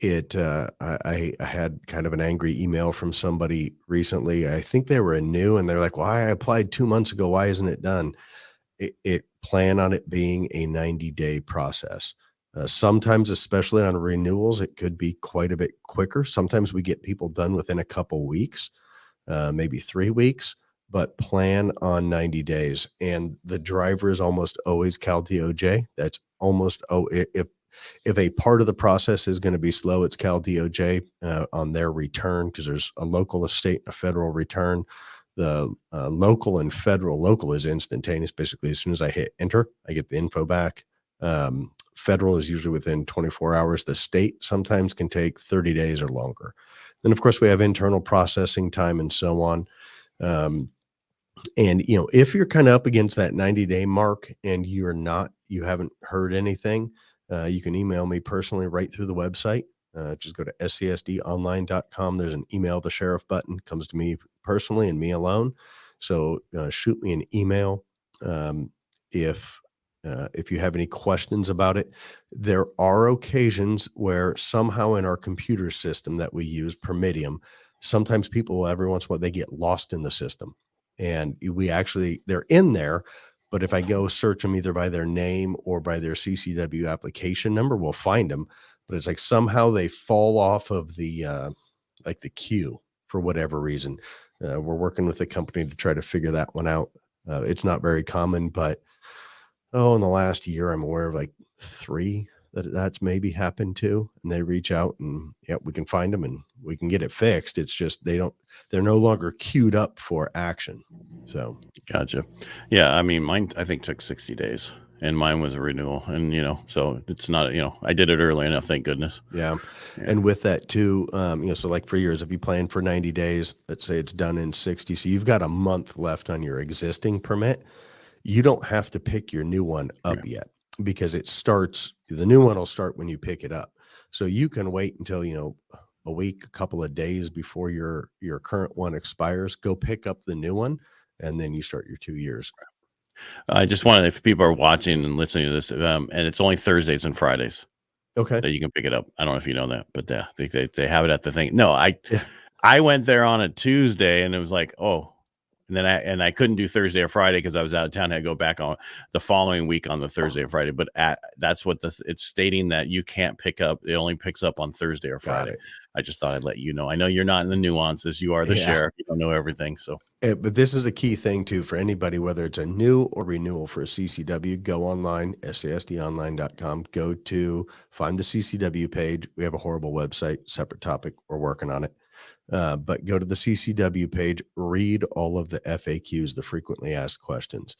I had kind of an angry email from somebody recently. I think they were new and they're like, well, I applied 2 months ago. Why isn't it done? Plan on it being a 90-day process. Sometimes, especially on renewals, it could be quite a bit quicker. Sometimes we get people done within a couple weeks, maybe 3 weeks, but plan on 90 days. And the driver is almost always Cal DOJ. That's almost, if a part of the process is going to be slow, it's Cal DOJ on their return, because there's a local, a state, and a federal return. The local and federal, local is instantaneous. Basically, as soon as I hit enter, I get the info back. Federal is usually within 24 hours. The state sometimes can take 30 days or longer. Then, of course, we have internal processing time and so on. And, if you're kind of up against that 90-day mark and you haven't heard anything, you can email me personally right through the website. Just go to scsdonline.com. There's an email the sheriff button, comes to me personally and me alone. So shoot me an email. If you have any questions about it. There are occasions where somehow in our computer system that we use, Permitium, sometimes people every once in a while they get lost in the system, and they're in there. But if I go search them either by their name or by their CCW application number, we'll find them. But it's like somehow they fall off of the queue for whatever reason. We're working with the company to try to figure that one out. It's not very common, but in the last year, I'm aware of like 3 that's maybe happened to, and they reach out and we can find them and we can get it fixed. It's just they're no longer queued up for action. So Gotcha. Yeah. I mean, mine, I think took 60 days and mine was a renewal, and, so it's not, I did it early enough. Thank goodness. yeah. And with that too, so like for years, if you plan for 90 days, let's say it's done in 60, so you've got a month left on your existing permit. You don't have to pick your new one up yet, because the new one will start when you pick it up. So you can wait until, a week, a couple of days before your current one expires, go pick up the new one, and then you start your 2 years. I just wanted, if people are watching and listening to this, and it's only Thursdays and Fridays Okay. that you can pick it up. I don't know if you know that, but they have it at the thing. No, I went there on a Tuesday and it was like, and then I couldn't do Thursday or Friday because I was out of town. I had to go back on the following week on the Thursday or Friday. But that's what it's stating, that you can't pick up. It only picks up on Thursday or Friday. I just thought I'd let you know. I know you're not in the nuances. You are the sheriff. You don't know everything. So, but this is a key thing too for anybody, whether it's a new or renewal for a CCW. Go online, scsdonline.com. Find the CCW page. We have a horrible website, separate topic. We're working on it. But go to the CCW page, read all of the FAQs, the frequently asked questions,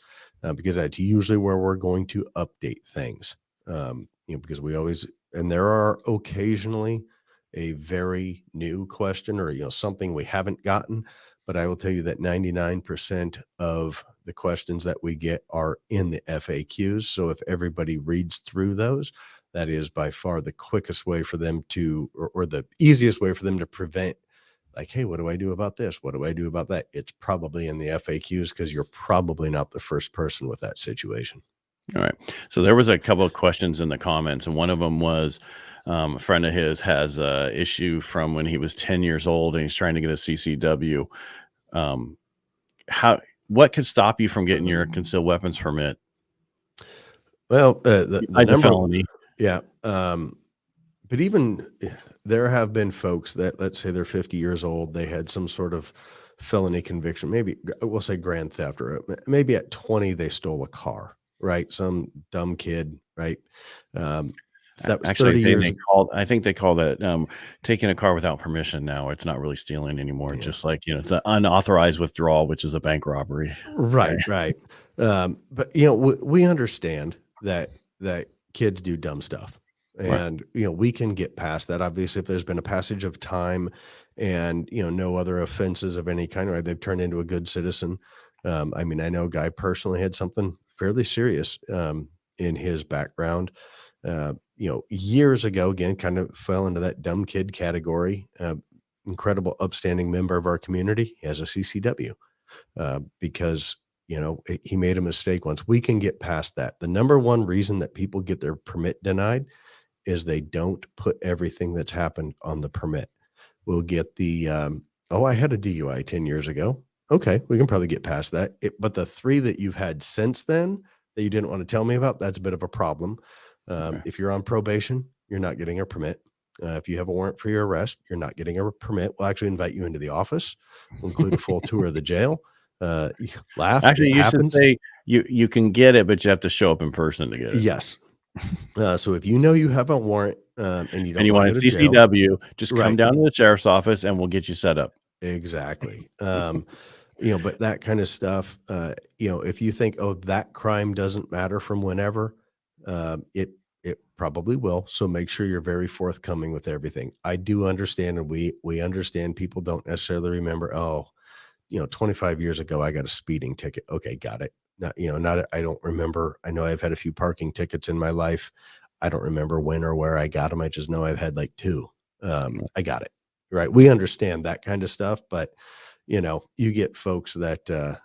because that's usually where we're going to update things. Because and there are occasionally a very new question or, something we haven't gotten, but I will tell you that 99% of the questions that we get are in the FAQs. So if everybody reads through those, that is by far the quickest way for them to, or the easiest way for them to prevent, like, hey, what do I do about this? What do I do about that? It's probably in the FAQs, because you're probably not the first person with that situation. All right. So there was a couple of questions in the comments, and one of them was, a friend of his has a issue from when he was 10 years old and he's trying to get a CCW. What could stop you from getting your concealed weapons permit? Well, the number, felony. Yeah. But even there have been folks that, let's say they're 50 years old, they had some sort of felony conviction, maybe we'll say grand theft, or maybe at 20, they stole a car, right? Some dumb kid, right? That was Actually, 30 years. I think they call that taking a car without permission now. It's not really stealing anymore. Yeah. Just like, it's an unauthorized withdrawal, which is a bank robbery. Right. But, we understand that kids do dumb stuff. And, we can get past that. Obviously, if there's been a passage of time and, no other offenses of any kind, right, they've turned into a good citizen. I mean, I know a guy personally had something fairly serious in his background, years ago, again, kind of fell into that dumb kid category. Incredible, upstanding member of our community. He has a CCW because, he made a mistake once. We can get past that. The number one reason that people get their permit denied is they don't put everything that's happened on the permit. We'll get the, I had a DUI 10 years ago. Okay, we can probably get past that. But the 3 that you've had since then that you didn't want to tell me about, that's a bit of a problem. If you're on probation, you're not getting a permit. If you have a warrant for your arrest, you're not getting a permit. We'll actually invite you into the office. We'll include a full tour of the jail. Laugh. Actually, you should say you can get it, but you have to show up in person to get it. Yes. So if you have a warrant and you want a CCW, just come down to the sheriff's office and we'll get you set up. Exactly. But that kind of stuff, if you think, that crime doesn't matter from whenever, it probably will. So make sure you're very forthcoming with everything. I do understand, and we understand people don't necessarily remember, 25 years ago, I got a speeding ticket. Okay, got it. I don't remember. I know I've had a few parking tickets in my life. I don't remember when or where I got them. I just know I've had like 2. I got it. Right. We understand that kind of stuff, but you get folks that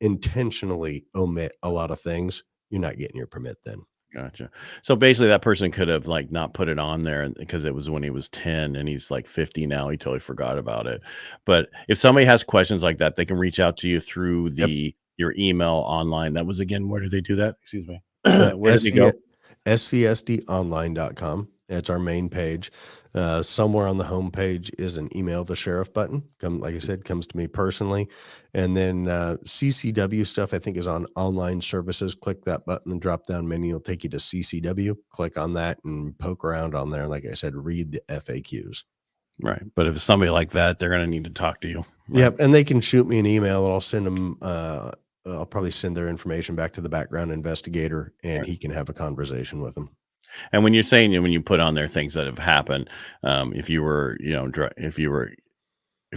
intentionally omit a lot of things. You're not getting your permit then. Gotcha. So basically that person could have like not put it on there because it was when he was 10 and he's like 50 now. He totally forgot about it. But if somebody has questions like that, they can reach out to you through your email online. That was again, where did they do that? Excuse me. Where did they go? SCSDonline.com. It's our main page. Somewhere on the home page is an email the sheriff button. Like I said, comes to me personally. And then CCW stuff, I think, is on online services. Click that button and drop down menu will take you to CCW. Click on that and poke around on there. Like I said, read the FAQs. Right. But if it's somebody like that, they're going to need to talk to you. Right? Yep. And they can shoot me an email and I'll send them. I'll probably send their information back to the background investigator and he can have a conversation with them. And when you're saying, when you put on there things that have happened, if you were, if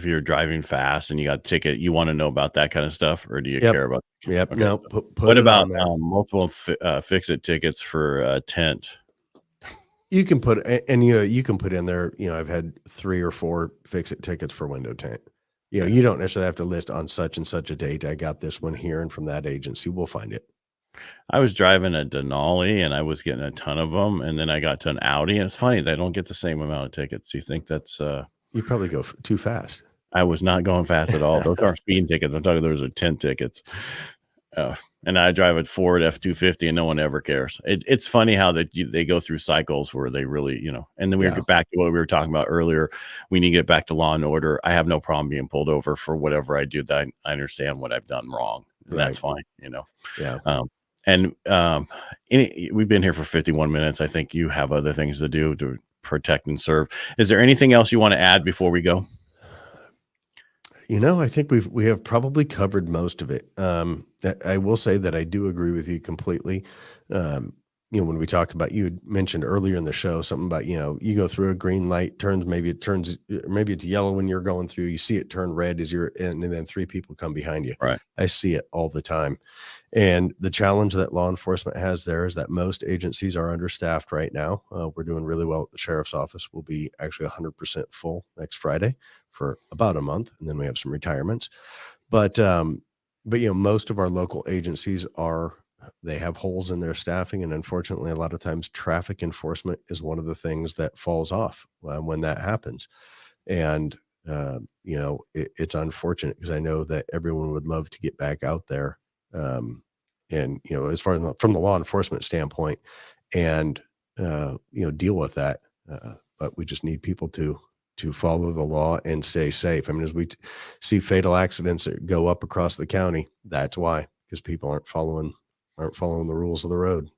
you're driving fast and you got a ticket, you want to know about that kind of stuff, or do you care about? Yep. Okay. No. Put what about multiple fix-it tickets for tent? You can put, and you can put in there. I've had 3 or 4 fix-it tickets for window tent. You don't necessarily have to list on such and such a date. I got this one here and from that agency. We'll find it. I was driving a Denali and I was getting a ton of them. And then I got to an Audi and it's funny. They don't get the same amount of tickets. You think that's, you probably go too fast. I was not going fast at all. Those aren't speeding tickets. I'm talking, those are tent tickets. And I drive a Ford F-250 and no one ever cares. It's funny how they go through cycles where they really, and then we get back to what we were talking about earlier. We need to get back to law and order. I have no problem being pulled over for whatever I do. That I understand what I've done wrong. And that's fine, Yeah. We've been here for 51 minutes. I think you have other things to do to protect and serve. Is there anything else you want to add before we go? I think we have probably covered most of it. I will say that I do agree with you completely. When we talked about, you had mentioned earlier in the show, something about, you go through a green light, maybe it's yellow when you're going through, you see it turn red as you're in, and then 3 people come behind you. Right. I see it all the time. And the challenge that law enforcement has there is that most agencies are understaffed right now. We're doing really well at the sheriff's office. We'll be actually 100% full next Friday for about a month. And then we have some retirements, but most of our local agencies they have holes in their staffing. And unfortunately, a lot of times traffic enforcement is one of the things that falls off when that happens. And, it's unfortunate because I know that everyone would love to get back out there. As far as from the law enforcement standpoint and, deal with that. But we just need people to follow the law and stay safe. I mean, as we see fatal accidents that go up across the county, that's why, because people aren't following the rules of the road.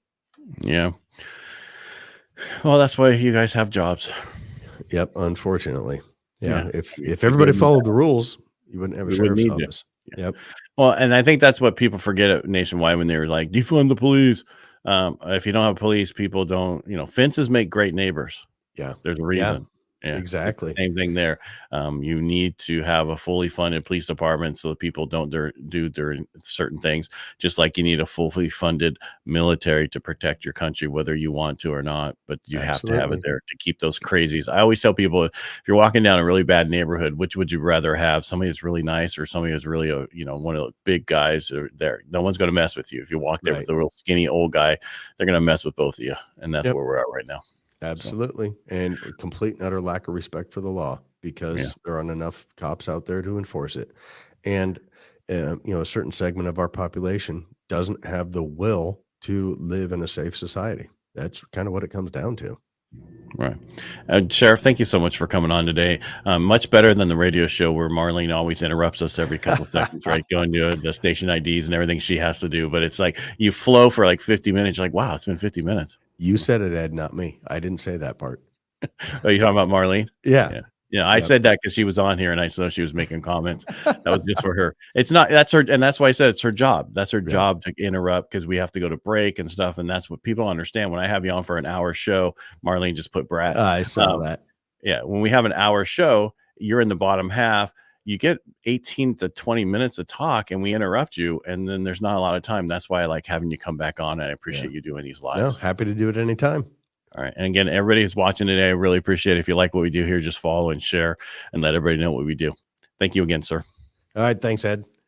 Yeah. Well, that's why you guys have jobs. Yep. Unfortunately. Yeah. If everybody followed the rules, you wouldn't have a sheriff's office. Yep. Well, and I think that's what people forget at Nationwide when they were like, defund the police. If you don't have police, people don't, fences make great neighbors. Yeah. There's a reason. Yeah. Exactly. Same thing there. You need to have a fully funded police department so that people don't do their certain things, just like you need a fully funded military to protect your country, whether you want to or not. But you have to have it there to keep those crazies. I always tell people, if you're walking down a really bad neighborhood, which would you rather have? Somebody that's really nice or somebody who's really, one of the big guys there? No one's going to mess with you. If you walk there with a real skinny old guy, they're going to mess with both of you. And that's where we're at right now. Absolutely. So. And complete and utter lack of respect for the law because there aren't enough cops out there to enforce it. And, a certain segment of our population doesn't have the will to live in a safe society. That's kind of what it comes down to. Right. Sheriff, thank you so much for coming on today. Much better than the radio show where Marlene always interrupts us every couple of seconds, right? Going to the station IDs and everything she has to do. But it's like you flow for like 50 minutes. You're like, wow, it's been 50 minutes. You said it, Ed, not me. I didn't say that part. Are you talking about Marlene? Yeah. I said that because she was on here and I saw she was making comments. That was just for her. It's not, that's her. And that's why I said it's her job. That's her job to interrupt because we have to go to break and stuff. And that's what people understand. When I have you on for an hour show, Marlene just put Brad. I saw that. Yeah. When we have an hour show, you're in the bottom half. you get 18 to 20 minutes to talk and we interrupt you, and then there's not a lot of time. That's why I like having you come back on, and I appreciate you doing these lives. No, happy to do it anytime. All right. And again, everybody who's watching today, I really appreciate it. If you like what we do here, just follow and share and let everybody know what we do. Thank you again, sir. All right. Thanks, Ed.